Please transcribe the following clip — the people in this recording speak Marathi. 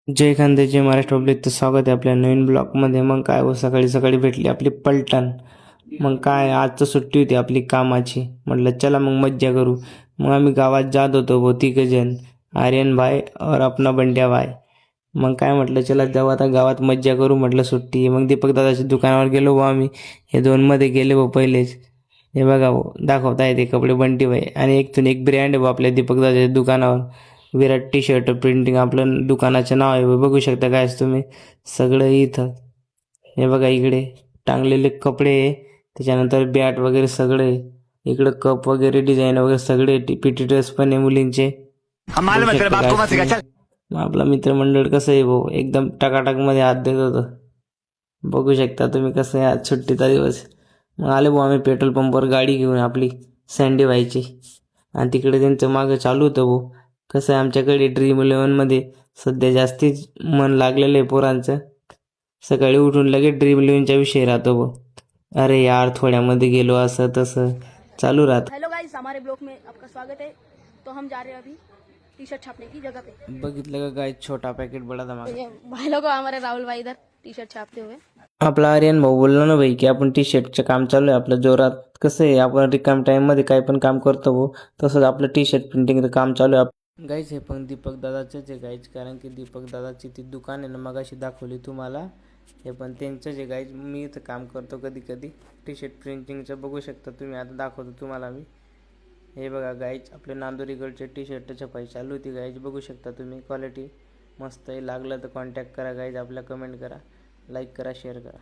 जय खानदेश जय महाराष्ट्र पब्लिक, तर स्वागत आहे आपल्या नवीन ब्लॉगमध्ये. मग काय हो, सकाळी सकाळी भेटली आपली पलटण. मग काय, आज तर सुट्टी होती आपली कामाची. म्हटलं चला मग मज्जा करू. मग आम्ही गावात जात होतो जण, आर्यन भाई और अपना बंड्या भाई. मग काय म्हटलं चला जाऊ आता गावात मज्जा करू, म्हटलं सुट्टी आहे. मग दीपक दादाच्या दुकानावर गेलो भाऊ आम्ही. हे दोनमध्ये गेले भाऊ पहिलेच. हे बघा भाऊ, दाखवता येते कपडे बंटी भाई. आणि एकतून एक ब्रँड आहे भाऊ आपल्या दीपक दादाच्या दुकानावर. विराट टी शर्ट प्रिंटिंग आपलं दुकानाचं नाव आहे. बघू शकता काय सगळं इथं. हे बघा इकडे टांगलेले कपडे आहे. त्याच्यानंतर बॅट वगैरे सगळे. इकडे कप वगैरे डिझाईन वगैरे सगळे. पीटी ड्रेस पण आहे मुलींचे. आपला मित्रमंडळ कसं आहे भाऊ, एकदम टकाटक मध्ये हात देत होतं. बघू शकता तुम्ही कसं आहे आज सुट्टीचा दिवस. मग आले भाऊ आम्ही पेट्रोल पंपवर गाडी घेऊन आपली सँडी व्हायची. आणि तिकडे त्यांचं मागं चालू होतं भाऊ. कसं आहे आमच्याकडे ड्रीम मध्ये सध्या जास्तीच मन लागलेलं आहे पोरांचं. सकाळी उठून लगेच ड्रीम इलेव्हनच्या विषयी राहतो भाऊ. अरे यार थोड्यामध्ये गेलो असं तसं चालू राहतं. हेलो गाइस, हमारे ब्लॉग में आपका स्वागत है. तो हम जा रहे हैं अभी टी शर्ट छापने की जगह पे. बघितलं का काय, छोटा पॅकेट बडा तो धमाका. ये भाई लोग हमारे राहुल भाई इधर टी शर्ट छापते हुए. आपला आर्यन भाऊ बोलला ना भाई की आपण टी शर्टचं काम चालू आहे आपलं जोरात. कसं आहे आपण रिकाम टाइम मध्ये काय पण काम करतो भाऊ, तसंच आपलं टी शर्ट प्रिंटिंगचं काम चालू आहे. गाईच हे पण दीपक दादाचंच आहे गाईच, कारण की दीपक दादाची ती दुकान आहे ना मगाशी दाखवली तुम्हाला. हे पण त्यांचंच आहे गाईज. मी इथं काम करतो कधी कधी टी शर्ट प्रिंटिंगचं. बघू शकता तुम्ही, आता दाखवतो तुम्हाला मी. हे बघा गाईज, आपले नांदोरीगडचे टी शर्ट छपाई चालू होती गाईज. बघू शकता तुम्ही, क्वालिटी मस्त आहे. लागलं तर कॉन्टॅक्ट करा गाईज, आपल्या कमेंट करा, लाईक करा, शेअर करा.